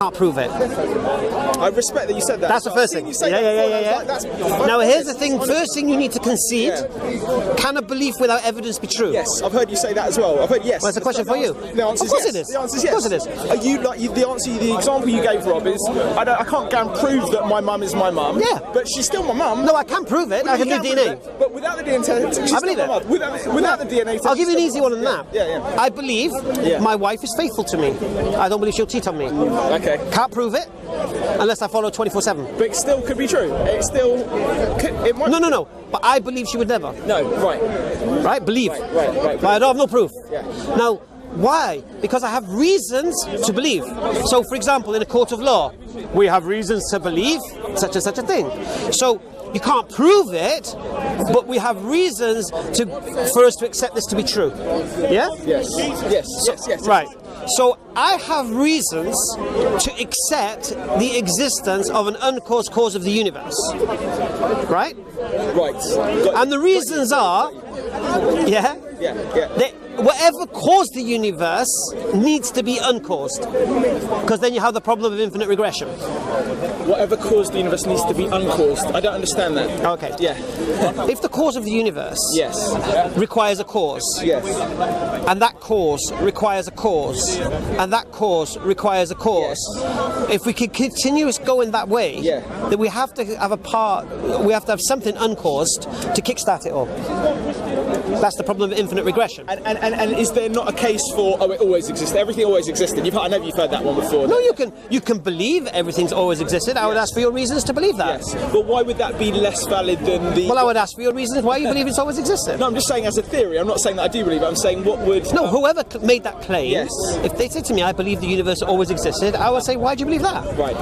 can't prove it. I respect that you said that. That's the first thing. Yeah. Now here's the thing. First thing you need to concede: can a belief without evidence be true? Yes, I've heard you say that as well. I've heard yes. Well, that's a question for you. The answer is yes. It is. The answer is yes. Of course it is. Are you the example you gave, Rob, is I can't go and prove that my mum is my mum. Yeah. But she's still my mum. No, I can prove it. I can do DNA. But without the DNA, she's I believe it. Without the DNA test, I'll give you an easy one on that. Yeah. I believe my wife is faithful to me. I don't believe she'll cheat on me. Okay. Can't prove it unless I follow 24/7. But it still could be true. It might. No. But I believe she would never. No. Right. Right. Believe. Right. But I don't have no proof. Yeah. Now, why? Because I have reasons to believe. So, for example, in a court of law, we have reasons to believe such and such a thing. So you can't prove it, but we have reasons for us to accept this to be true. Yeah? Yes. Right. So I have reasons to accept the existence of an uncaused cause of the universe. Right? Right. And the reasons are, whatever caused the universe needs to be uncaused, because then you have the problem of infinite regression. Whatever caused the universe needs to be uncaused. I don't understand that. Okay. Yeah. If the cause of the universe requires a cause, and that cause requires a cause, and that cause requires a cause, if we could continue going that way, then we have to have something uncaused to kickstart it all. That's the problem of infinite regression. And is there not a case for it always existed? Everything always existed. I know you've heard that one before. No, you can believe everything's always existed. I would ask for your reasons to believe that. Yes, but why would that be less valid than the? Well, I would ask for your reasons why you believe it's always existed. No, I'm just saying as a theory. I'm not saying that I do believe it. I'm saying what would. No, whoever made that claim. If they said to me, "I believe the universe always existed," I would say, "Why do you believe that?" Right.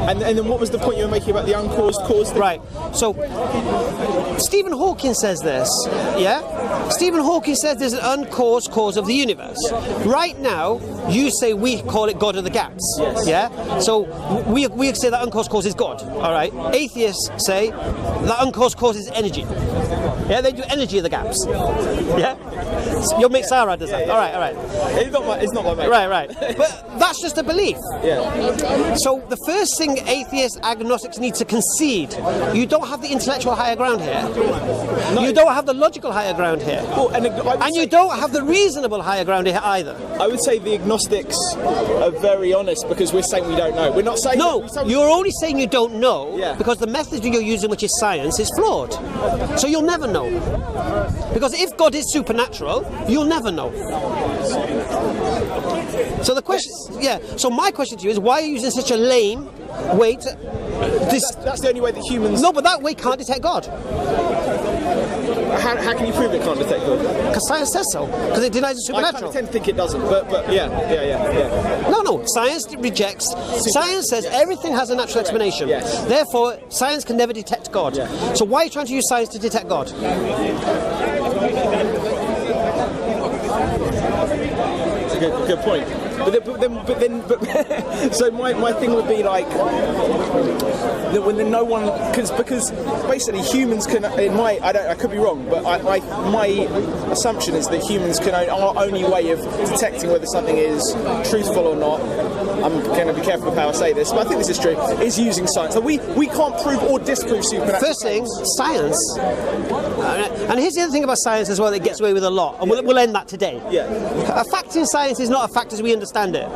And then what was the point you were making about the uncaused cause thing? Right. So Stephen Hawking says this. Yeah. Stephen Hawking says there's an uncaused cause of the universe. Right now, you say we call it God of the gaps. Yes. Yeah? So we say that uncaused cause is God. All right? Atheists say that uncaused cause is energy. Yeah, they do energy of the gaps. Yeah? Your mate Sarah does that. All right. It's not my mate. Right. But that's just a belief. Yeah. So the first thing atheists, agnostics need to concede, you don't have the intellectual higher ground here. No. You don't have the logical higher ground here. Well, and you don't have the reasonable higher ground here either. I would say the agnostics are very honest because we're saying we don't know. We're not saying... No, you're only saying you don't know because the method you're using, which is science, is flawed. So you'll never know. Because if God is supernatural, you'll never know. So the question... So my question to you is, why are you using such a lame way to... That's the only way that humans... No, but that way can't detect God. How can you prove it can't detect God? Because science says so. Because it denies the supernatural. I kind of tend to think it doesn't, but yeah. No, science rejects. Science says everything has a natural explanation. Yes. Therefore, science can never detect God. Yeah. So why are you trying to use science to detect God? It's a good point. But so my thing would be like that when no one because basically humans can I could be wrong, but my assumption is that humans our only way of detecting whether something is truthful or not. I'm going to be careful with how I say this, but I think this is true. Is using science. So we can't prove or disprove supernatural. First thing, science. And here's the other thing about science as well that gets away with a lot, and we'll end that today. Yeah. A fact in science is not a fact as we understand it.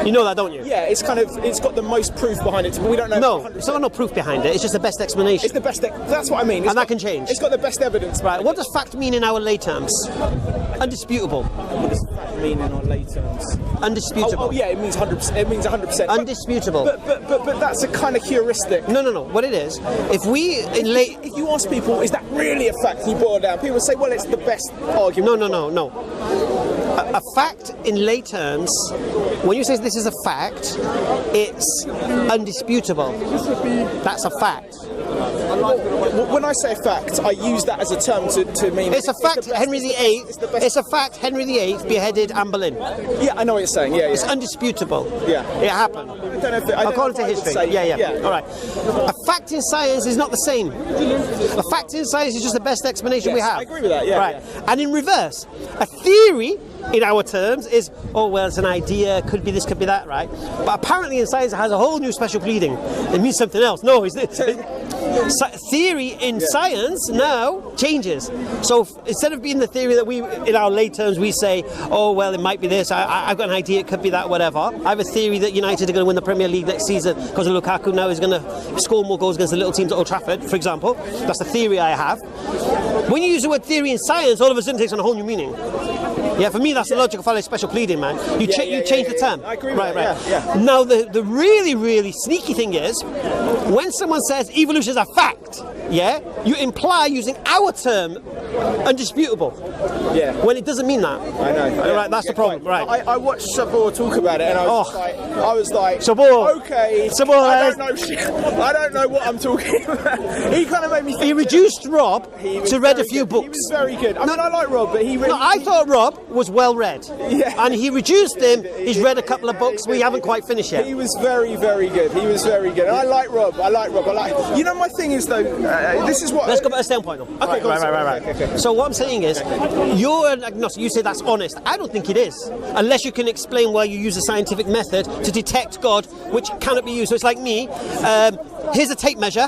You know that, don't you? Yeah, it's got the most proof behind it, but we don't know. No, it's not no proof behind it. It's just the best explanation. It's the best. That's what I mean. And that can change. It's got the best evidence. Right. What does fact mean in our lay terms? Undisputable. What does fact mean in our lay terms? Undisputable. Oh yeah, it means 100%. It means 100%. Undisputable. But that's a kind of heuristic. No. What it is, if you ask people, is that really a fact? And you boil it down. People say, well, it's the best argument. No. A fact in lay terms, when you say this is a fact, it's undisputable. That's a fact. when I say a fact, I use that as a term to mean... It's a fact Henry VIII... It's a fact Henry VIII beheaded Anne Boleyn. Yeah, I know what you're saying, yeah. It's undisputable. Yeah. It happened. I don't know if according to history. Yeah. All right. A fact in science is not the same. A fact in science is just the best explanation we have. I agree with that, yeah. Right. Yeah. And in reverse, a theory, in our terms, is, oh, well, it's an idea, could be this, could be that, right? But apparently in science it has a whole new special pleading. It means something else. No, theory in science now changes. So instead of being the theory that we, in our lay terms, we say, oh, well, it might be this, I've got an idea, it could be that, whatever. I have a theory that United are going to win the Premier League next season because Lukaku now is going to score more goals against the little teams at Old Trafford, for example. That's the theory I have. When you use the word theory in science, all of a sudden it takes on a whole new meaning. Yeah, for me that's the logical follow special pleading, man. You change the term. I agree with that. Yeah. Now the really, really sneaky thing is, when someone says evolution is a fact, yeah, you imply using our term undisputable. Yeah. When it doesn't mean that. I know. Right, that's the problem. Right. I watched Sabor talk about it and I was like, Sabor. Okay. Sabor. I don't know shit. I don't know what I'm talking about. He kind of made me think. He reduced Rob to read a few books. He was very good. I mean, I like Rob, but he really... No, I thought Rob was well read. Yeah. And he reduced him. He's read a couple of books we haven't quite finished yet. He was very, very good. He was very good. And I like Rob. You know, my thing is though, this is what... Let's go back to standpoint though. Okay, right. Okay. So what I'm saying is, you're an agnostic. You say that's honest. I don't think it is, unless you can explain why you use a scientific method to detect God, which cannot be used. So it's like me. Here's a tape measure.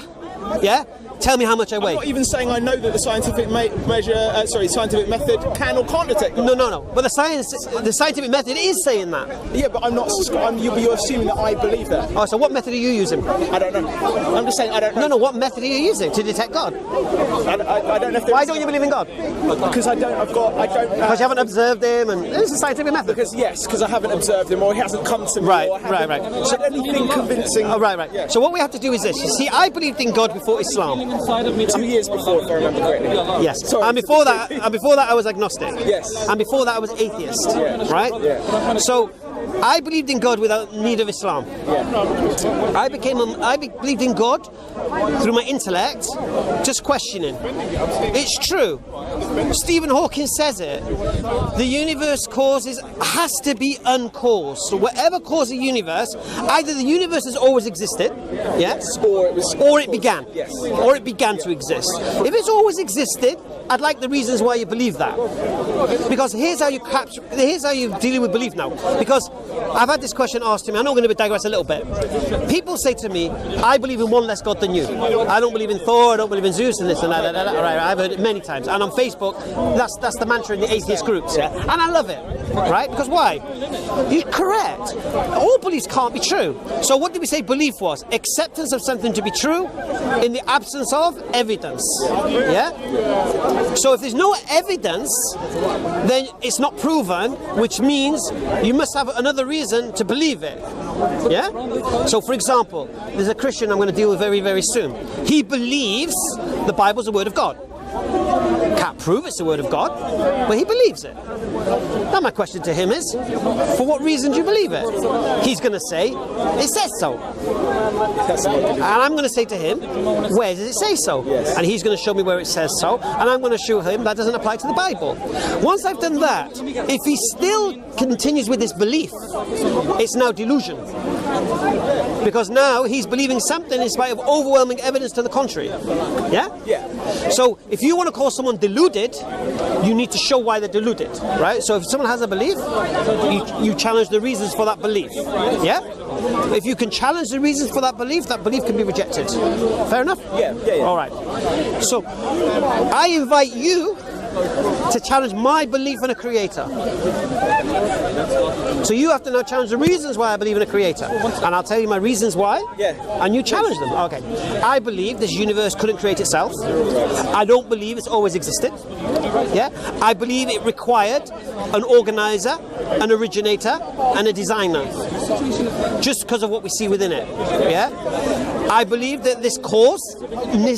Yeah. Tell me how much I weigh. I'm not even saying I know that the scientific scientific method can or can't detect that. No. But the scientific method is saying that. Yeah, but I'm not. You're assuming that I believe that. Oh, so what method are you using? I don't know. I'm just saying I don't know. No. What method are you using to detect God? I don't know. Why don't you believe in God? Because I don't. Because you haven't observed him, and it's a scientific method. Because I haven't observed him, or he hasn't come to me. Right. So anything convincing. Oh, right. Yeah. So what we have to do is this. You see, I believed in God before Islam. 2 years before, if I remember correctly. Yes. Sorry, and before that, I was agnostic. Yes. And before that, I was atheist. Yeah. Right. Yeah. So I believed in God without need of Islam. Yeah. I believed in God through my intellect, just questioning. It's true. Stephen Hawking says it. The universe has to be uncaused. So whatever caused the universe, either the universe has always existed, yes, or it began. Yes. Or it began to exist. If it's always existed, I'd like the reasons why you believe that. Because here's how you deal with belief now. Because I've had this question asked to me. I know I'm going to digress a little bit. People say to me, I believe in one less God than you. I don't believe in Thor, I don't believe in Zeus and this and that. Right, I've heard it many times. And on Facebook, that's the mantra in the atheist groups. Yeah? And I love it. Right? Because why? You're correct. All beliefs can't be true. So what did we say belief was? Acceptance of something to be true in the absence of evidence. Yeah? So if there's no evidence, then it's not proven, which means you must have another reason to believe it. Yeah? So for example, there's a Christian I'm going to deal with very, very soon. He believes the Bible's the word of God. Can't prove it's the word of God, but he believes it. Now my question to him is, for what reason do you believe it? He's going to say, it says so. And I'm going to say to him, where does it say so? Yes. And he's going to show me where it says so, and I'm going to show him that doesn't apply to the Bible. Once I've done that, if he still continues with this belief, it's now delusion. Because now he's believing something in spite of overwhelming evidence to the contrary. Yeah? Yeah. So if you want to call someone deluded, you need to show why they're deluded, right? So if someone has a belief, you challenge the reasons for that belief. Yeah? If you can challenge the reasons for that belief can be rejected. Fair enough? Yeah. All right. So I invite you to challenge my belief in a creator. So you have to now challenge the reasons why I believe in a creator. And I'll tell you my reasons why. Yeah. And you challenge them. Okay. I believe this universe couldn't create itself. I don't believe it's always existed. Yeah. I believe it required an organizer, an originator, and a designer. Just because of what we see within it. Yeah. I believe that this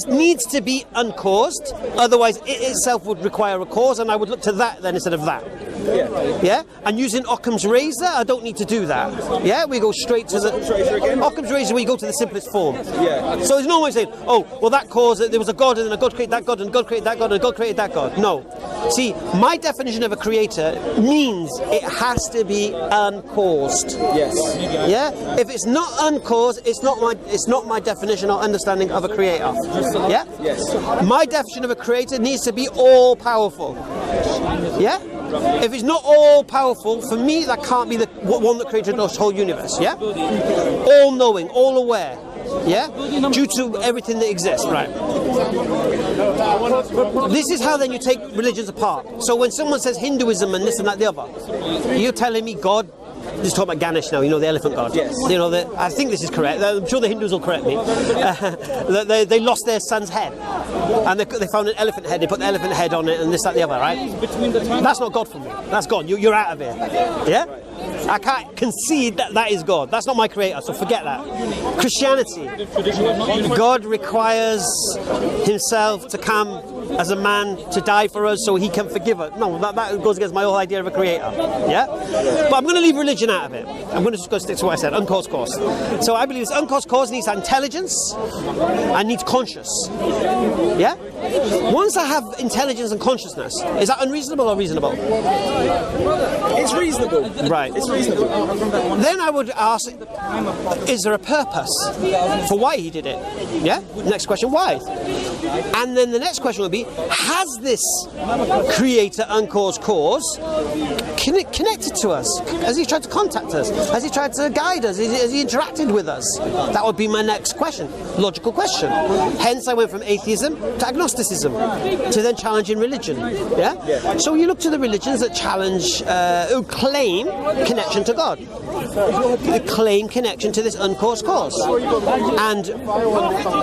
needs to be uncaused, otherwise it itself would require a cause, and I would look to that then instead of that. Yeah? And using Occam's razor, I don't need to do that. Yeah? We go straight to the... Occam's razor, we go to the simplest form. Yeah. So there's no way saying, oh, well, that cause, there was a God, and then a God created that God, and God created that God, and God created that God. No. See, my definition of a creator means it has to be uncaused. Yes. Yeah? If it's not uncaused, it's not my definition or understanding of a creator. Yeah? Yes. My definition of a creator needs to be all powerful. Yeah? If it's not all powerful, for me that can't be the one that created the whole universe. Yeah? All knowing, all aware. Yeah? Due to everything that exists, right? This is how then you take religions apart. So when someone says Hinduism and this and that the other, you're telling me God, just talk about Ganesh now, you know, the elephant god. Yes. You know, I think this is correct. I'm sure the Hindus will correct me. They lost their son's head, and they found an elephant head. They put the elephant head on it, and this, that, the other. Right? That's not God for me. That's God. You're out of here. Yeah. I can't concede that that is God. That's not my creator, so forget that. Christianity. God requires himself to come as a man to die for us so he can forgive us. No, that goes against my whole idea of a creator. Yeah? But I'm going to leave religion out of it. I'm going to just go stick to what I said, uncaused cause. So I believe this uncaused cause needs intelligence and needs conscious. Yeah? Once I have intelligence and consciousness, is that unreasonable or reasonable? It's reasonable. Right. It's reasonable. Then I would ask, is there a purpose for why he did it? Yeah? Next question, why? And then the next question would be, has this creator uncaused cause connected to us? Has he tried to contact us? Has he tried to guide us? Has he interacted with us? That would be my next question, logical question. Hence I went from atheism to agnosticism, to then challenging religion. Yeah? So you look to the religions that challenge, who claim connection to God. They claim connection to this uncaused cause. And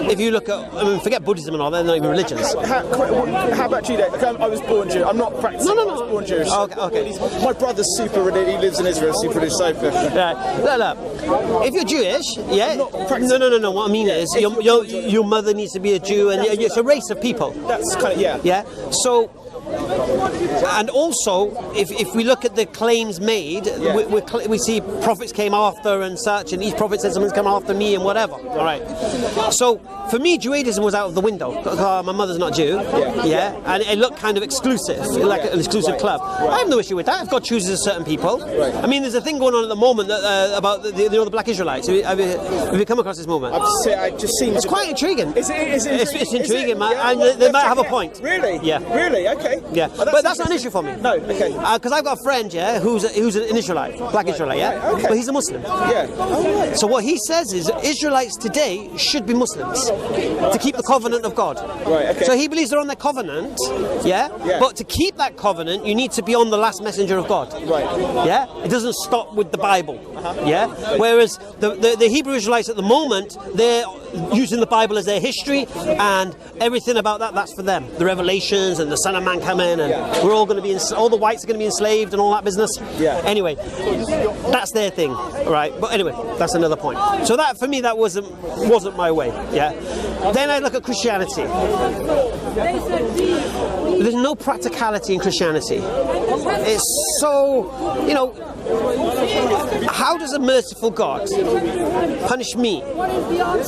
if you look at, I mean, forget Buddhism and all, they're not even religions. How about Judaism? I was born Jewish. I'm not practicing. No. I was born Jewish. Okay. My brother's super religious. He lives in Israel, super religious. Right. Look. If you're Jewish, yeah. No. What I mean is, your mother needs to be a Jew, and it's a race of people. That's kind of, yeah. Yeah. So. And also, if we look at the claims made, we see prophets came after and such, and each prophet said someone's come after me and whatever. All right. So for me, Judaism was out of the window. My mother's not Jew. Yeah. And it looked kind of exclusive, like an exclusive club. I have no issue with that. If God chooses certain people. I mean, there's a thing going on at the moment that, about the Black Israelites. Have you come across this movement? I just seen. It's quite intriguing. Is it It's intriguing, man. And they might have a point. Really? Yeah. Really? Okay. Yeah, but that's not an issue for me. No, okay. Because I've got a friend, yeah, who's an Israelite, Black Israelite, yeah? Right, okay. But he's a Muslim. Yeah. Oh, right. So what he says is Israelites today should be Muslims to keep the covenant of God. Right, okay. So he believes they're on their covenant, yeah? But to keep that covenant, you need to be on the last messenger of God. Right. Yeah? It doesn't stop with the Bible. Yeah? Whereas the Hebrew Israelites at the moment, they're using the Bible as their history, and everything about that's for them. The revelations and the Son of Man coming, and we're all going to be, all the whites are going to be enslaved and all that business. Yeah. Anyway, that's their thing, right? But anyway, that's another point. So that, for me, that wasn't my way. Yeah. Then I look at Christianity. There's no practicality in Christianity. It's so, you know, how does a merciful God punish me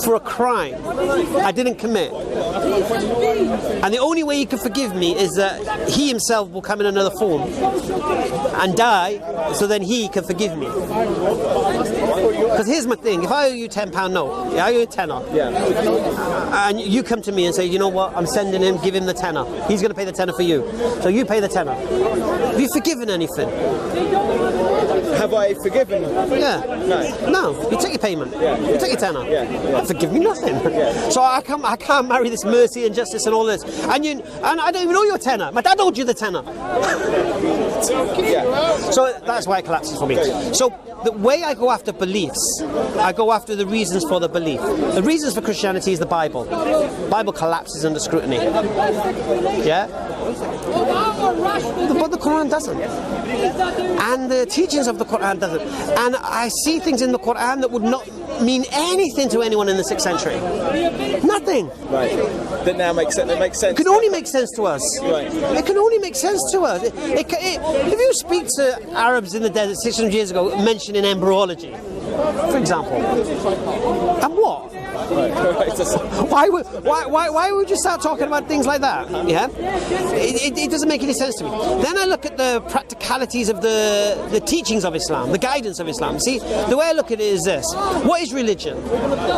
for a crime I didn't commit? And the only way he can forgive me is that he himself will come in another form and die, so then he can forgive me. Because here's my thing, if I owe you £10 note, I owe you a tenner, and you come to me and say, you know what, I'm sending him, give him the tenner. He's going to pay the tenner for you. So you pay the tenner. Have you forgiven anything? Have I forgiven? Yeah. No. You take your payment. You take your tenner. Forgive me nothing. So I can't marry this mercy and justice and all this. And I don't even owe you a tenner. My dad owed you the tenner. So that's why it collapses for me. So the way I go after beliefs, I go after the reasons for the belief. The reasons for Christianity is the Bible. The Bible collapses under scrutiny. Yeah? But the Quran doesn't. And the teachings of the Quran doesn't. And I see things in the Quran that would not mean anything to anyone in the 6th century. Nothing. Right. That now makes sense. That makes sense. It can only make sense to us. Right. It can only make sense to us. If you speak to Arabs in the desert 600 years ago mentioning embryology, for example, and what? Why would you start talking about things like that? Yeah, it doesn't make any sense to me. Then I look at the practicalities of the teachings of Islam, the guidance of Islam. See, the way I look at it is this: what is religion?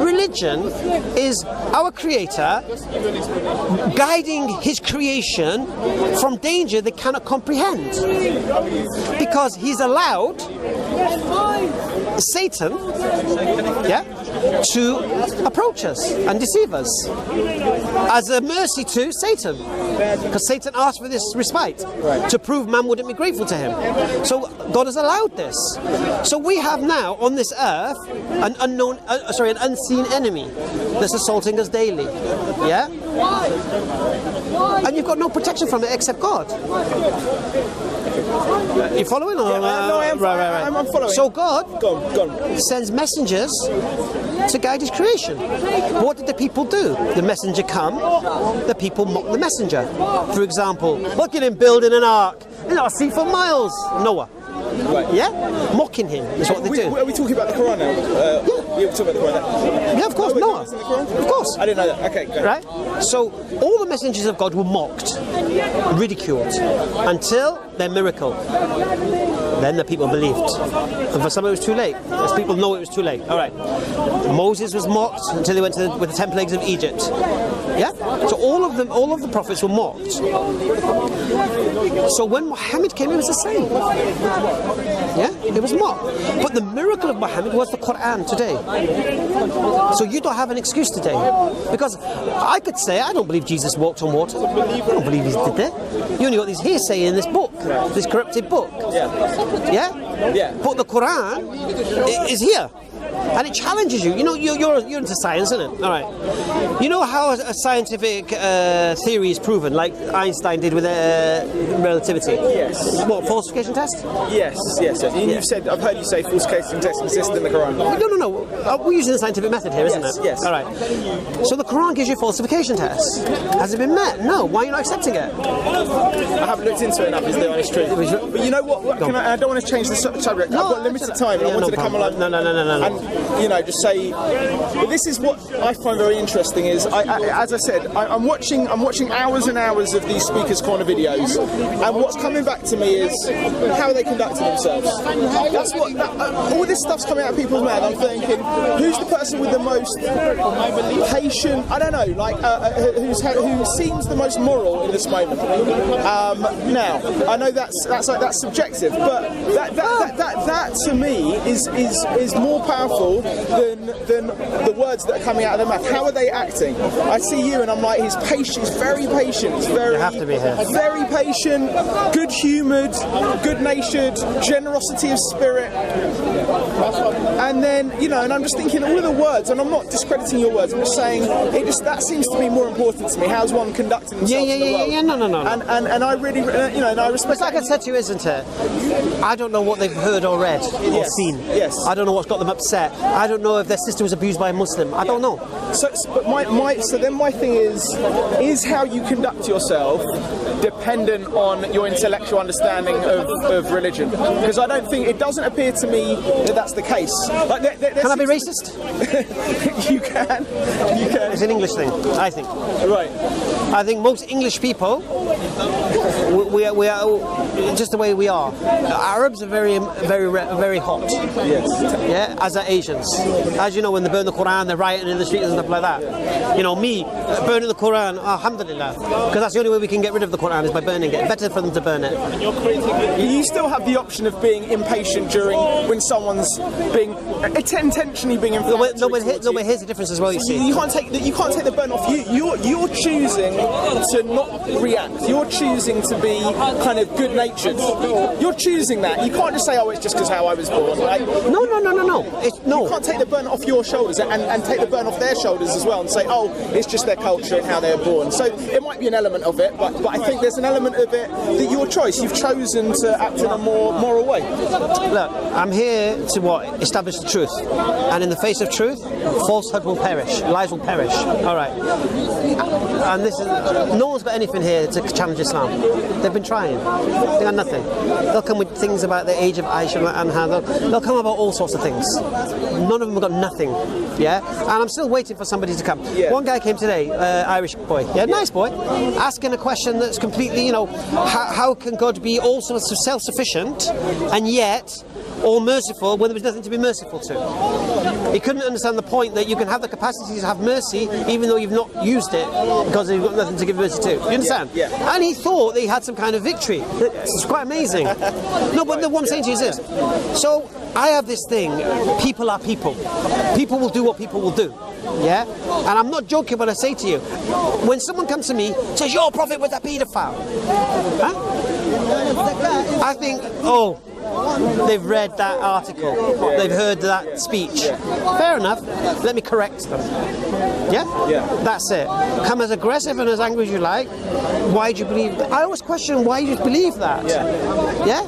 Religion is our Creator guiding His creation from danger they cannot comprehend, because He's allowed Satan, to approach us and deceive us as a mercy to Satan, because Satan asked for this respite to prove man wouldn't be grateful to him. So God has allowed this. So we have now on this earth an unseen enemy that's assaulting us daily. Yeah, and you've got no protection from it except God. You following? Or, no, I am. Right. I'm following. So God Go on. sends messengers to guide His creation. What did the people do? The messenger come, the people mock the messenger. For example, look at him building an ark. You know, I see for miles. Noah. Right. Yeah? Mocking him is what they do. Are we talking about the Quran now? Yeah, we're talking about the Quran now. Yeah, of course, Noah. Of course. I didn't know that. Okay, go right? So, all the messengers of God were mocked, ridiculed, until their miracle. Then the people believed. And for some it was too late. As people know it was too late. Alright. Moses was mocked until he went with the 10 plagues of Egypt. Yeah? So all of the prophets were mocked. So when Muhammad came, it was the same. Yeah? It was mocked. But the miracle of Muhammad was the Quran today. So you don't have an excuse today. Because I could say, I don't believe Jesus walked on water. I don't believe He did that. You only got this hearsay in this book, this corrupted book. Yeah? But the Quran is here. And it challenges you. You know, you're into science, isn't it? All right. You know how a scientific theory is proven, like Einstein did with relativity? Yes. What, falsification test? Yes. And you've said, I've heard you say falsification tests exist in the Quran. No. We're using the scientific method here, isn't it? Yes. All right. So the Quran gives you falsification tests. Has it been met? No. Why are you not accepting it? I haven't looked into it enough, is the honest truth. But you know what? I don't want to change the subject. No, I've got limited time, and I wanted to come along. No. And just say, but this is what I find very interesting. Is as I said, I'm watching hours and hours of these Speakers Corner videos, and what's coming back to me is how are they conducting themselves. That's what all this stuff's coming out of people's mouth. I'm thinking, who's the person with the most patient? I don't know, like who seems the most moral in this moment. Now I know that's subjective, but that to me is more powerful than the words that are coming out of their mouth. How are they acting? I see you and I'm like, he's patient, he's very patient, he's very, you have to be here. Very patient, good-humoured, good-natured, generosity of spirit. And then, and I'm just thinking all of the words, and I'm not discrediting your words, I'm just saying, that seems to be more important to me. How's one conducting themselves in the world? Yeah, no. And I really, and I respect. It's like I said to you, isn't it? I don't know what they've heard or read or seen. Yes. I don't know what's got them upset. I don't know if their sister was abused by a Muslim. I don't know. So then my thing is how you conduct yourself dependent on your intellectual understanding of religion? Because I don't think, it doesn't appear to me that that's the case. Like, can I be racist? You can. It's an English thing, I think. Right. I think most English people, we are just the way we are. Arabs are very hot. Yes. Yeah, as are Asians. As you know, when they burn the Quran, they're rioting in the streets and stuff like that. You know, me burning the Quran, alhamdulillah, because that's the only way we can get rid of the Quran is by burning it. Better for them to burn it. You still have the option of being impatient when someone's being intentionally being inflammatory. No, but here's the difference as well. You see, you can't take the burn off. You're choosing to not react. You're choosing to be kind of good-natured. You're choosing that. You can't just say, oh, it's just because how I was born. Like, no. You can't take the burden off your shoulders and take the burden off their shoulders as well and say, oh, it's just their culture and how they're born. So it might be an element of it, but I think there's an element of it that your choice. You've chosen to act in a more moral way. Look, I'm here to what? Establish the truth. And in the face of truth, falsehood will perish, lies will perish. All right. And this is, no one's got anything here to challenge Islam. They've been trying. They got nothing. They'll come with things about the age of Aisha and how they'll come about all sorts of things. None of them have got nothing. Yeah? And I'm still waiting for somebody to come. Yeah. One guy came today, Irish boy. Yeah, nice boy. Asking a question that's completely, you know, how can God be all sorts of self-sufficient and yet all merciful when there was nothing to be merciful to? He couldn't understand the point that you can have the capacity to have mercy even though you've not used it because you've got nothing to give mercy to. You understand? Yeah. And he thought that he had some kind of victory. It's quite amazing. No, but what I'm saying to you is this. So I have this thing, people are people. People will do what people will do. Yeah? And I'm not joking when I say to you, when someone comes to me and says, your prophet was a paedophile, huh? I think, oh, they've read that article, they've heard that speech. Fair enough, let me correct them. Yeah? That's it. Come as aggressive and as angry as you like. Why do you believe that? I always question why you believe that. Yeah?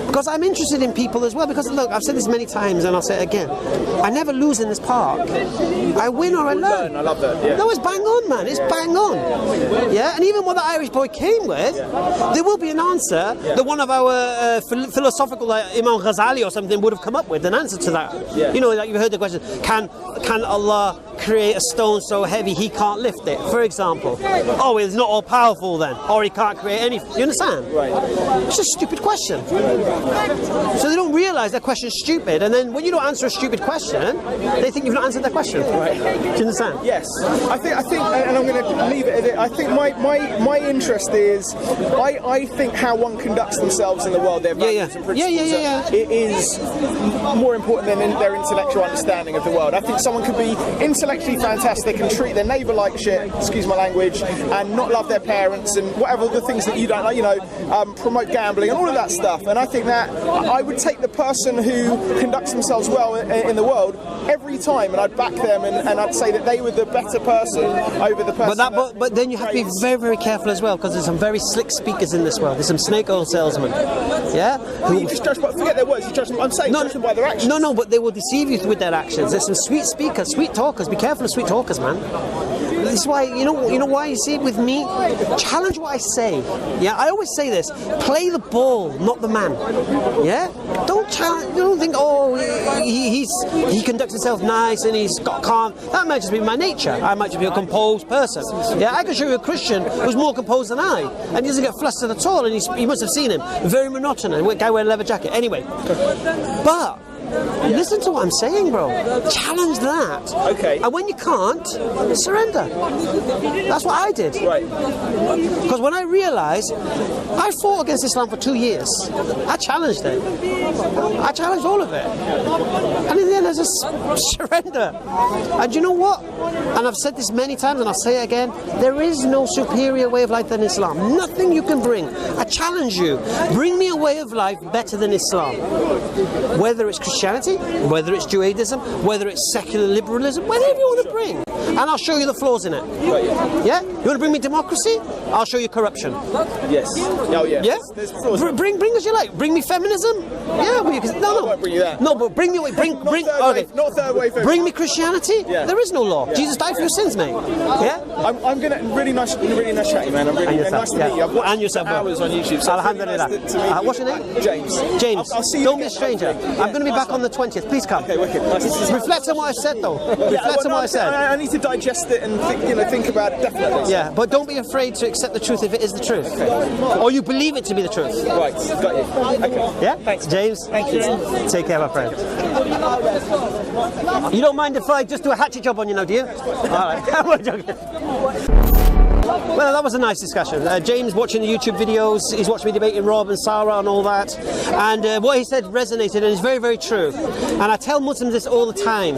Because I'm interested in people as well. Because look, I've said this many times and I'll say it again. I never lose in this park. I win or I learn. I love that. Yeah. No, it's bang on, man. It's bang on. Yeah? And even what the Irish boy came with, there will be an answer that one of our philosophical Imam Ghazali or something would have come up with an answer to that. You know, like you've heard the question, can Allah create a stone so heavy he can't lift it, for example? Oh, he's not all powerful then, or he can't create anything. You understand? Right. It's a stupid question. So they don't realise that question's stupid, and then when you don't answer a stupid question, they think you've not answered their question. Right. Do you understand? Yes. I think, and I'm going to leave it at it. I think my interest is, I think how one conducts themselves in the world, their values and principles, it is more important than their intellectual understanding of the world. I think someone could be intellectually fantastic and treat their neighbour like shit, excuse my language, and not love their parents and whatever the things that you don't like, you know, promote gambling and all of that stuff. And I think that I would take the person who conducts themselves well in the world every time, and I'd back them, and I'd say that they were the better person over the person. But then you have to be very, very careful as well, because there's some very slick speakers in this world. There's some snake oil salesmen. Yeah? You just judge, but forget their words. You judge them. I'm saying judge them by their actions. No, but they will deceive you with their actions. There's some sweet speakers, sweet talkers. Be careful of sweet talkers, man. This is why, you know why you see it with me? Challenge what I say. Yeah, I always say this. Play the ball, not the man. Yeah? Don't challenge, don't think, oh, he conducts himself nice and he's got calm. That might just be my nature. I might just be a composed person. Yeah, I can show you a Christian who's more composed than I, and he doesn't get flustered at all, and you must have seen him. Very monotonous. A guy wearing a leather jacket. Anyway. But listen to what I'm saying, bro. Challenge that. Okay. And when you can't, surrender. That's what I did. Right. Because when I realised, I fought against Islam for 2 years. I challenged it. I challenged all of it. And in the end, I just surrender. And you know what? And I've said this many times, and I'll say it again. There is no superior way of life than Islam. Nothing you can bring. I challenge you. Bring me a way of life better than Islam. Whether it's Christianity, whether it's Judaism, whether it's secular liberalism, whatever you want to bring. And I'll show you the flaws in it. Right. Yeah? You want to bring me democracy? I'll show you corruption. Yes. Oh, yeah. Yeah? There's flaws. Bring as you like. Bring me feminism? Yeah, well, no. I won't bring you that. No, but bring me away. Not third wave. Bring me Christianity? Yeah. There is no law. Yeah. Jesus died for your sins, mate. Yeah? I'm gonna really nice chatting, man. I'm really nice to meet you. I've watched yourself, hours on YouTube. So Alhamdulillah. Nice to meet you. What's your name? James. I'll see you. Don't be a stranger. I'm going to be back on the 20th. Please come. Okay, wicked. Nice. Reflect on what I said, though. Reflect on what I said. I need to digest it and think about it, definitely. Yeah, but don't be afraid to accept the truth if it is the truth. Okay. Or you believe it to be the truth. Right, got you. Okay. Yeah? Thanks. James? Thank you. Take care, my friend. You don't mind if I just do a hatchet job on you now, do you? Alright, I'm joking. Well, that was a nice discussion. James watching the YouTube videos, he's watching me debating Rob and Sarah and all that, and what he said resonated, and it's very, very true. And I tell Muslims this all the time: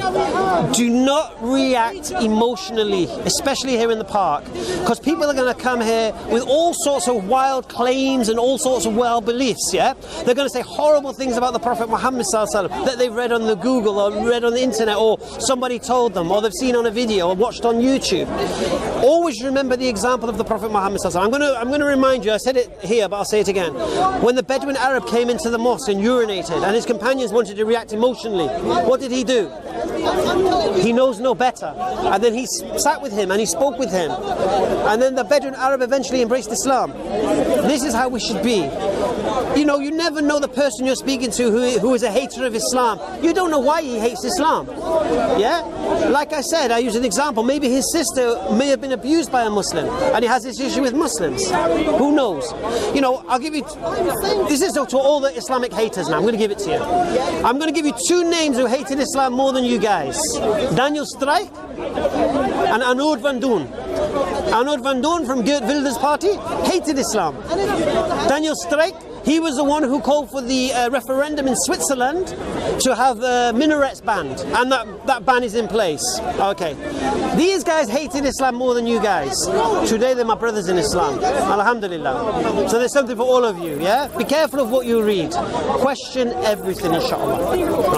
do not react emotionally, especially here in the park, because people are going to come here with all sorts of wild claims and all sorts of wild beliefs. Yeah, they're going to say horrible things about the Prophet Muhammad that they've read on the Google or read on the internet, or somebody told them, or they've seen on a video or watched on YouTube. Always remember the example of the Prophet Muhammad. I'm going to remind you, I said it here, but I'll say it again. When the Bedouin Arab came into the mosque and urinated, and his companions wanted to react emotionally, what did he do? He knows no better. And then he sat with him and he spoke with him. And then the Bedouin Arab eventually embraced Islam. This is how we should be. You know, you never know the person you're speaking to who is a hater of Islam. You don't know why he hates Islam. Yeah? Like I said, I use an example. Maybe his sister may have been abused by a Muslim and he has this issue with Muslims. Who knows? You know, I'll give you... This is to all the Islamic haters now. I'm going to give it to you. I'm going to give you two names who hated Islam more than you guys. Daniel Strijk and Arnoud van Doorn. Arnoud van Doorn from Geert Wilders' party hated Islam. Daniel Strijk, he was the one who called for the referendum in Switzerland to have minarets banned, and that ban is in place. Okay, these guys hated Islam more than you guys. Today they're my brothers in Islam, alhamdulillah. So there's something for all of you. Yeah, be careful of what you read. Question everything, inshallah.